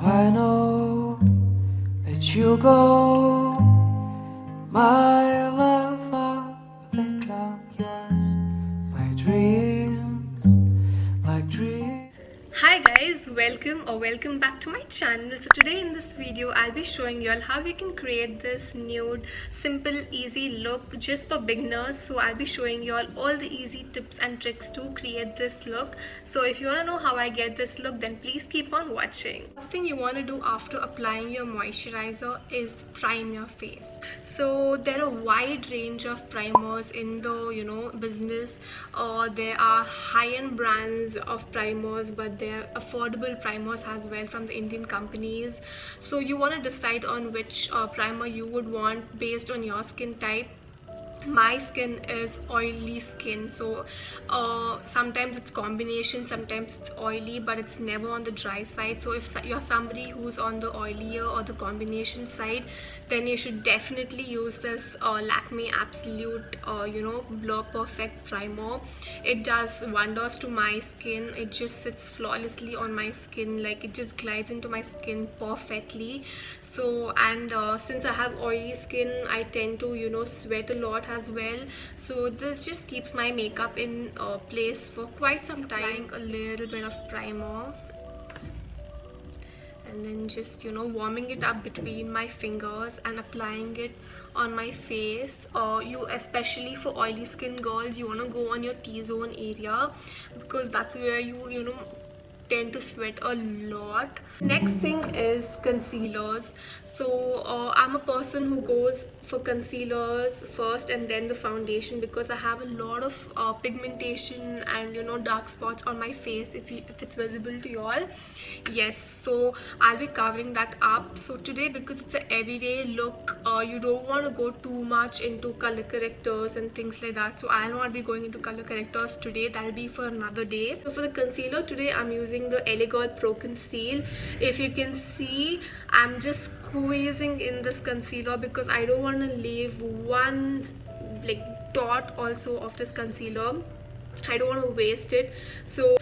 I know that you go, my love, I think I'm yours. My dreams, like dreams. Hi guys, welcome back to my channel. So today in this video I'll be showing you all how you can create this nude simple easy look just for beginners. So I'll be showing you all the easy tips and tricks to create this look. So if you want to know how I get this look, then please keep on watching. First thing you want to do after applying your moisturizer is prime your face. So there are a wide range of primers in the business. There are high-end brands of primers, but there are affordable primers as well from the Indian companies. So you want to decide on which primer you would want based on your skin type. My skin is oily skin, so sometimes it's combination, sometimes it's oily, but it's never on the dry side. So if you're somebody who's on the oilier or the combination side, then you should definitely use this Lakme Absolute Blur Perfect primer. It does wonders to my skin. It just sits flawlessly on my skin, like it just glides into my skin perfectly. So and since I have oily skin, I tend to sweat a lot as well. So this just keeps my makeup in place for quite some time. A little bit of primer and then just warming it up between my fingers and applying it on my face. You, especially for oily skin girls, you want to go on your T-zone area because that's where you tend to sweat a lot. Next thing is concealers. So I'm a person who goes for concealers first and then the foundation because I have a lot of pigmentation and dark spots on my face, if it's visible to you all. Yes, so I'll be covering that up. So today, because it's an everyday look, you don't want to go too much into color correctors and things like that. So I'll not be going into color correctors today. That'll be for another day. So for the concealer today, I'm using the Elegol Pro Conceal. If you can see, I'm just squeezing in this concealer because I don't want to leave one dot also of this concealer. I don't want to waste it. So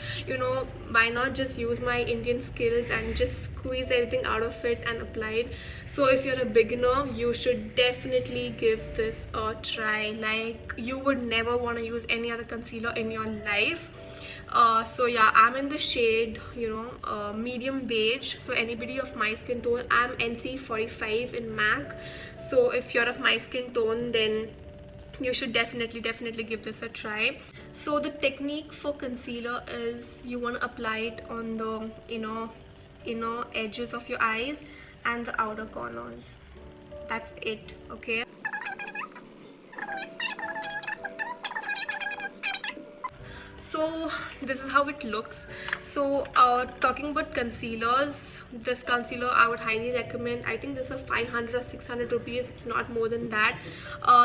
why not just use my Indian skills and just squeeze everything out of it and apply it. So if you're a beginner, you should definitely give this a try. Like, you would never want to use any other concealer in your life. So yeah, I'm in the shade medium beige. So anybody of my skin tone, I'm NC45 in MAC. So if you're of my skin tone, then you should definitely give this a try. So the technique for concealer is you want to apply it on the inner edges of your eyes and the outer corners. That's it. Okay, so this is how it looks. So talking about concealers, this concealer I would highly recommend. I think this was 500 or 600 rupees. It's not more than that.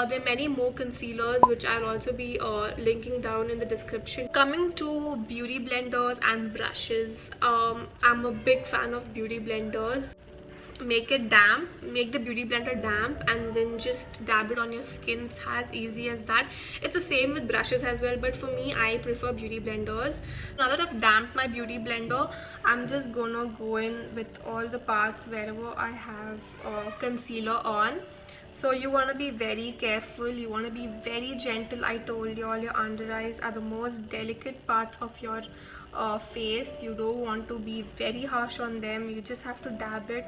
There are many more concealers which I'll also be linking down in the description. Coming to beauty blenders and brushes, I'm a big fan of beauty blenders. Make it damp, make the beauty blender damp, and then just dab it on your skin. It's as easy as that. It's the same with brushes as well, but for me, I prefer beauty blenders. Now that I've damped my beauty blender, I'm just gonna go in with all the parts wherever I have concealer on. So you want to be very careful, you want to be very gentle. I told you all, your under eyes are the most delicate parts of your face. You don't want to be very harsh on them. You just have to dab it.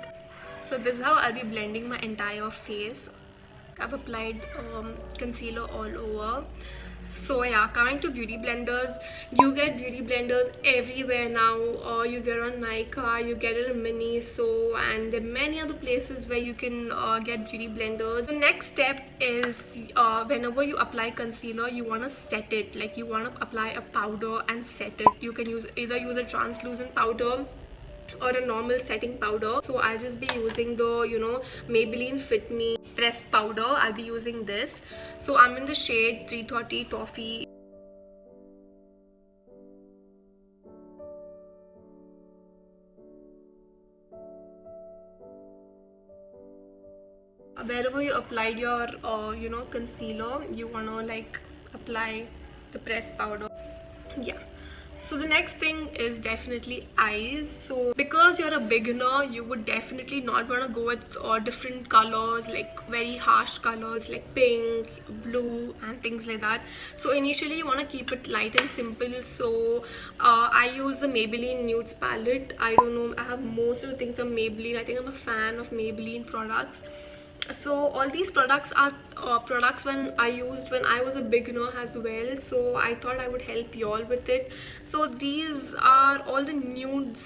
So this is how I'll be blending my entire face. I've applied concealer all over. So yeah, coming to beauty blenders, you get beauty blenders everywhere now. You get on Nykaa, you get it in Miniso, and there are many other places where you can get beauty blenders. The next step is whenever you apply concealer, you want to set it. Like, you want to apply a powder and set it. You can either use a translucent powder or a normal setting powder. So I'll just be using the Maybelline Fit Me pressed powder. I'll be using this. So I'm in the shade 330 Toffee. Wherever you applied your concealer, you want to apply the pressed powder. Yeah, So the next thing is definitely eyes. So because you're a beginner, you would definitely not want to go with different colors, like very harsh colors like pink, blue and things like that. So initially you want to keep it light and simple. So I use the Maybelline Nudes palette. I don't know, I have most of the things from Maybelline. I think I'm a fan of Maybelline products. So all these products are products when I used when I was a beginner as well, so I thought I would help you all with it. So these are all the nudes,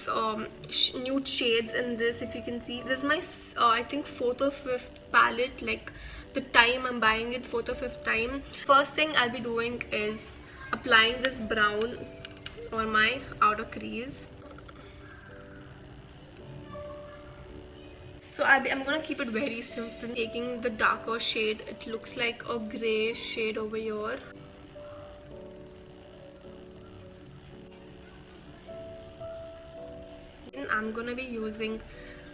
nude shades in this. If you can see, this is my I think 4th or 5th palette, like the time I'm buying it, 4th or 5th time. First thing I'll be doing is applying this brown on my outer crease. So I'm gonna keep it very simple, taking the darker shade. It looks like a grey shade over here. And I'm gonna be using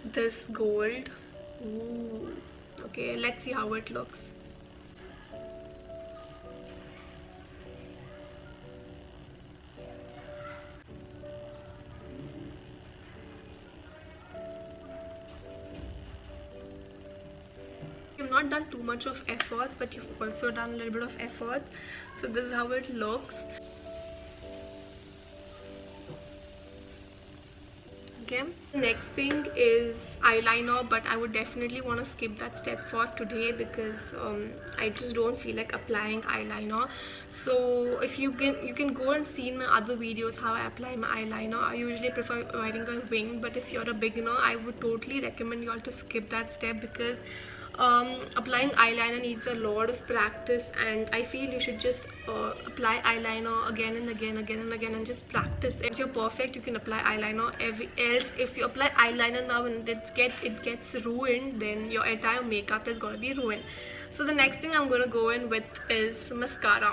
this gold. Ooh. Okay, let's see how it looks. You've not done too much of efforts, but you've also done a little bit of effort. So this is how it looks. Okay, next thing is eyeliner, but I would definitely want to skip that step for today because I just don't feel like applying eyeliner. So if you can go and see in my other videos how I apply my eyeliner. I usually prefer wearing a wing, but if you're a beginner, I would totally recommend you all to skip that step because applying eyeliner needs a lot of practice, and I feel you should just apply eyeliner again and again and just practice. If you're perfect, you can apply eyeliner. If you apply eyeliner now and it gets ruined, then your entire makeup is gonna be ruined. So the next thing I'm gonna go in with is mascara.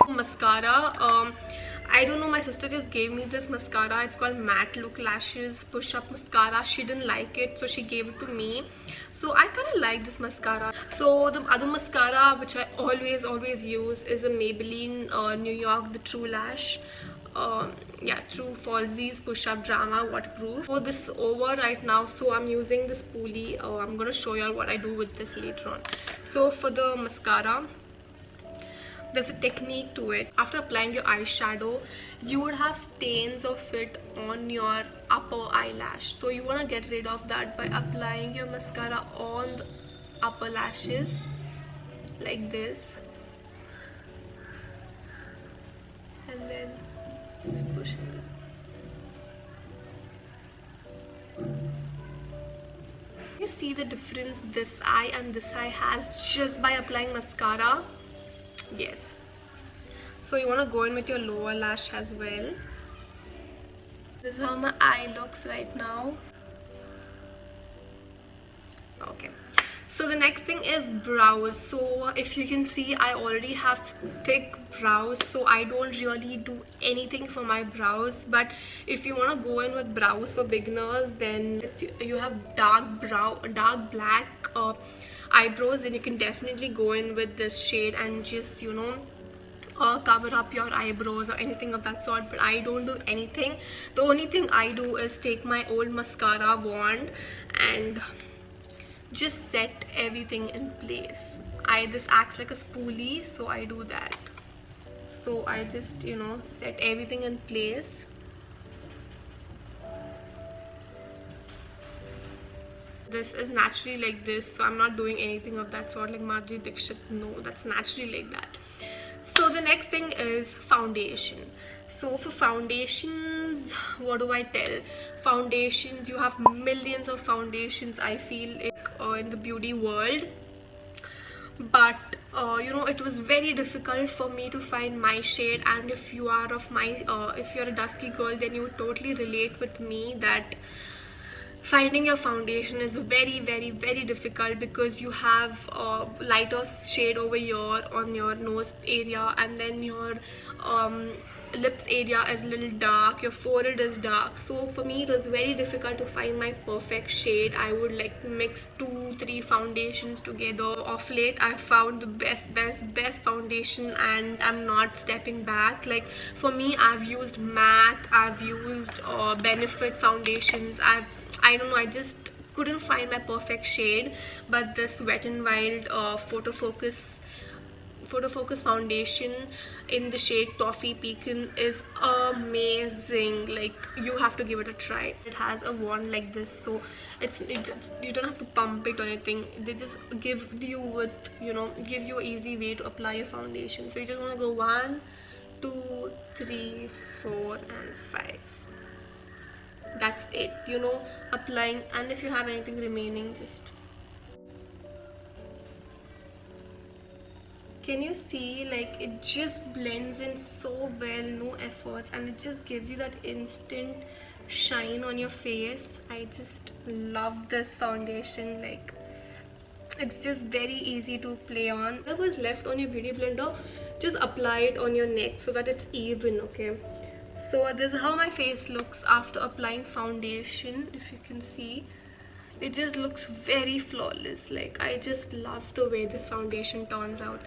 I don't know, my sister just gave me this mascara. It's called Matte Look Lashes Push Up Mascara. She didn't like it, so she gave it to me. So I kind of like this mascara. So the other mascara which I always use is the Maybelline New York, the True Lash. Yeah, True Falsies Push Up Drama Waterproof. So this is over right now, so I'm using this spoolie. I'm gonna show you all what I do with this later on. So for the mascara, there's a technique to it. After applying your eyeshadow, you would have stains of it on your upper eyelash. So you want to get rid of that by applying your mascara on the upper lashes like this, and then just pushing it. You see the difference this eye and this eye has just by applying mascara? Yes. So you want to go in with your lower lash as well. This is how my eye looks right now. Okay, so the next thing is brows. So if you can see, I already have thick brows, so I don't really do anything for my brows. But if you want to go in with brows for beginners, then if you have dark black eyebrows, then you can definitely go in with this shade and just, you know, cover up your eyebrows or anything of that sort. But I don't do anything. The only thing I do is take my old mascara wand and just set everything in place. This acts like a spoolie, so I do that. So I just, you know, set everything in place. This is naturally like this, so I'm not doing anything of that sort like Madhuri Dixit. No, that's naturally like that. So the next thing is foundation. So for foundations, what do I tell? Foundations, you have millions of foundations, I feel, in the beauty world. But you know, it was very difficult for me to find my shade. And if you are if you're a dusky girl, then you would totally relate with me that finding your foundation is very difficult, because you have a lighter shade over here on your nose area, and then your lips area is a little dark, your forehead is dark. So for me it was very difficult to find my perfect shade. I would like mix 2-3 foundations together. Of late I found the best foundation, and I'm not stepping back. Like for me, I've used MAC, I've used Benefit foundations. I don't know, I just couldn't find my perfect shade. But this Wet n Wild photo focus foundation in the shade Toffee Pecan is amazing. Like you have to give it a try. It has a wand like this, so you don't have to pump it or anything. They just give you an easy way to apply your foundation. So you just want to go 1, 2, 3, 4 and 5. That's it, applying. And if you have anything remaining, just, can you see, like it just blends in so well, no efforts, and it just gives you that instant shine on your face. I just love this foundation. Like it's just very easy to play on. Whatever's left on your beauty blender, just apply it on your neck so that it's even. Okay, so this is how my face looks after applying foundation. If you can see, it just looks very flawless. Like I just love the way this foundation turns out.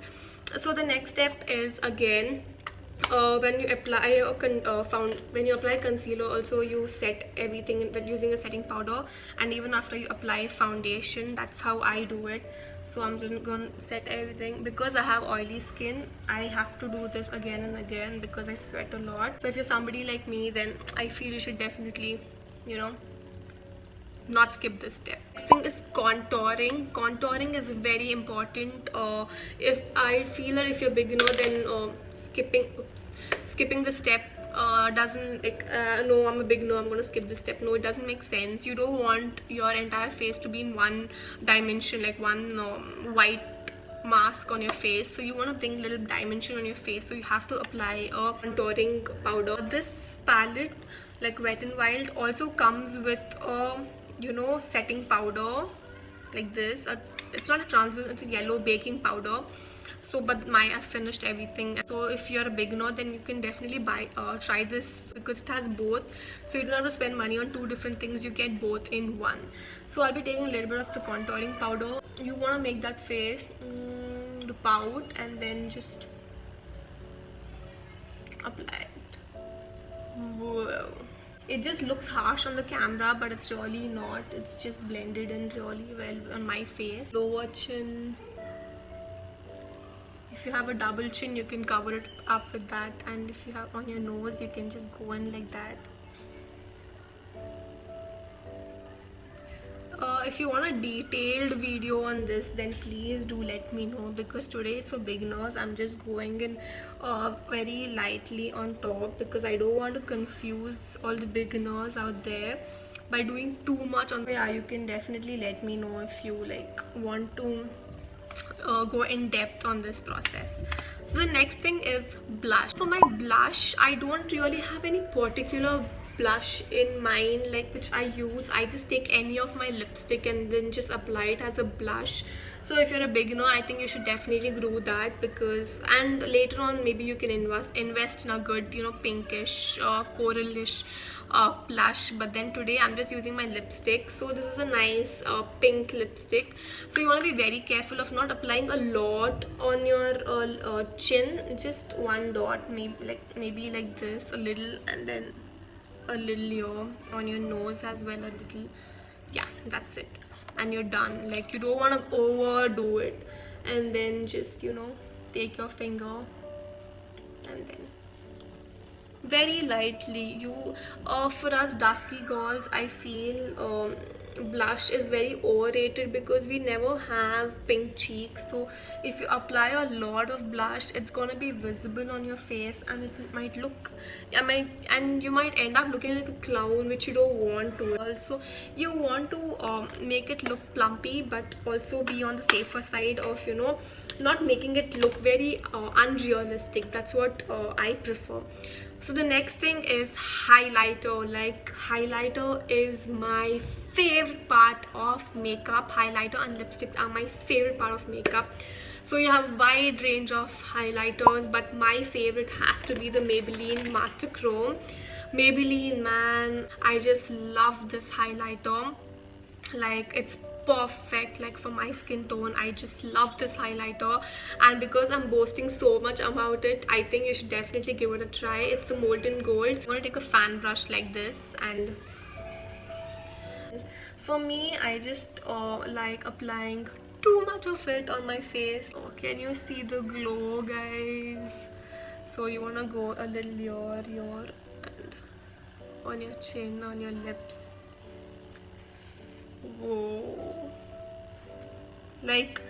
So the next step is, again, when you apply concealer, also you set everything with using a setting powder, and even after you apply foundation, that's how I do it. So I'm just gonna set everything. Because I have oily skin, I have to do this again and again because I sweat a lot. So if you're somebody like me, then I feel you should definitely not skip this step. Next thing is contouring. Contouring is very important. If I feel that if you're beginner, then skipping the step doesn't, like, no, I'm a beginner, I'm gonna skip this step. No, it doesn't make sense. You don't want your entire face to be in one dimension, like one white mask on your face. So you want to bring little dimension on your face, so you have to apply a contouring powder. This palette, like Wet n Wild, also comes with a setting powder like this. It's not a translucent, it's a yellow baking powder. So but I finished everything. So if you're a beginner, then you can definitely try this, because it has both, so you don't have to spend money on 2 different things. You get both in one. So I'll be taking a little bit of the contouring powder. You want to make that face pout, and then just apply it. Whoa, it just looks harsh on the camera, but it's really not. It's just blended in really well on my face. Lower chin, if you have a double chin, you can cover it up with that, and if you have on your nose, you can just go in like that. If you want a detailed video on this, then please do let me know, because today it's for beginners. I'm just going in very lightly on top, because I don't want to confuse all the beginners out there by doing too much on. Yeah, you can definitely let me know if you want to go in depth on this process. So the next thing is blush. For my blush, I don't really have any particular blush in mind which I use. I just take any of my lipstick and then just apply it as a blush. So if you're a beginner, I think you should definitely do that, and later on maybe you can invest in a good pinkish coralish blush. But then today I'm just using my lipstick. So this is a nice pink lipstick. So you want to be very careful of not applying a lot on your chin. Just one dot, maybe like this, a little, and then a little here on your nose as well, a little. Yeah, that's it, and you're done. You don't want to overdo it, and then just take your finger and then very lightly for us dusky girls, I feel blush is very overrated, because we never have pink cheeks. So if you apply a lot of blush, it's gonna be visible on your face, and it might look, and you might end up looking like a clown, which you don't want to. Also, you want to make it look plumpy, but also be on the safer side of not making it look very unrealistic. That's what I prefer. So the next thing is highlighter. Highlighter is my favorite part of makeup. Highlighter and lipsticks are my favorite part of makeup. So you have a wide range of highlighters, but my favorite has to be the Maybelline Master Chrome. Maybelline, man, I just love this highlighter. Like, it's perfect, like, for my skin tone. I just love this highlighter, and because I'm boasting so much about it, I think you should definitely give it a try. It's the Molten Gold. I'm gonna take a fan brush like this, and for me, I just like applying too much of it on my face. Oh, can you see the glow, guys? So you want to go a little here, and on your chin, on your lips. Whoa. Like,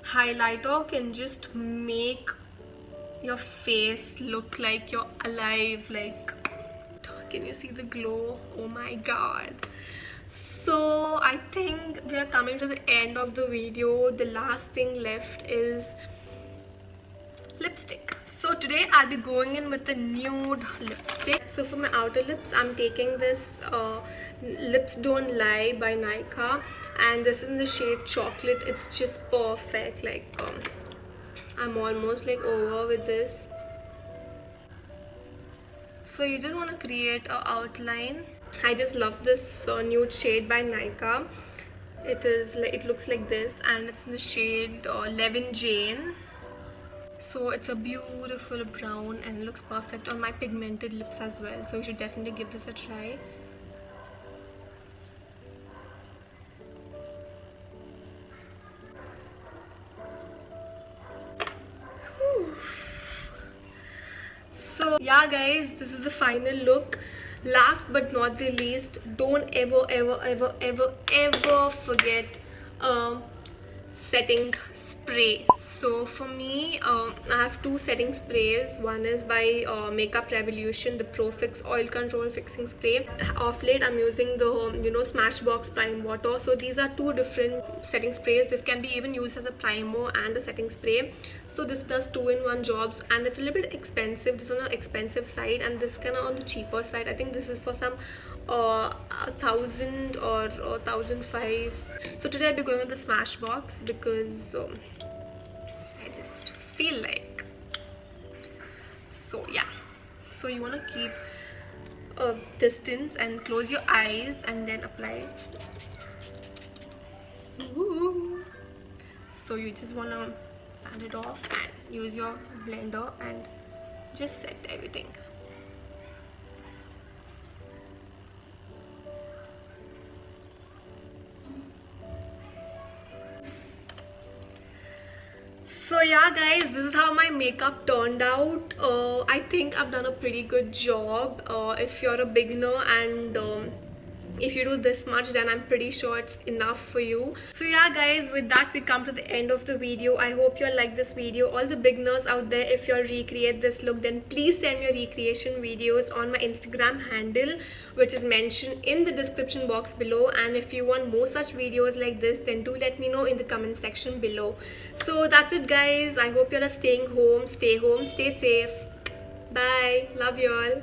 highlighter can just make your face look like you're alive. Like, can you see the glow? Oh my god. So I think we are coming to the end of the video. The last thing left is lipstick. So today I'll be going in with the nude lipstick. So for my outer lips, I'm taking this Lips Don't Lie by Nykaa, and this is in the shade Chocolate. It's just perfect. Like, I'm almost like over with this. So you just want to create an outline. I just love this nude shade by Nykaa. It looks like this, and it's in the shade Levin Jane. So it's a beautiful brown and looks perfect on my pigmented lips as well. So you should definitely give this a try. Whew. So yeah guys, this is the final look. Last but not the least, don't ever forget setting spray. So for me, I have two setting sprays. One is by Makeup Revolution, the Pro Fix Oil Control Fixing Spray. Off late, I'm using the Smashbox Prime Water. So these are two different setting sprays. This can be even used as a primer and a setting spray. So this does 2-in-1 jobs, and it's a little bit expensive. This is on the expensive side, and this kind of on the cheaper side. I think this is for some 1,000 or 1,005. So today I'll be going with the Smashbox because I just feel like. So yeah, so you want to keep a distance and close your eyes and then apply it. Ooh. So you just want to pan it off and use your blender and just set everything. So yeah guys, this is how my makeup turned out. I think I've done a pretty good job. If you're a beginner and if you do this much, then I'm pretty sure it's enough for you. So yeah guys, with that we come to the end of the video. I hope you all like this video. All the beginners out there, if you all recreate this look, then please send your recreation videos on my Instagram handle, which is mentioned in the description box below. And if you want more such videos like this, then do let me know in the comment section below. So that's it guys. I hope you all are staying home. Stay home, stay safe. Bye. Love you all.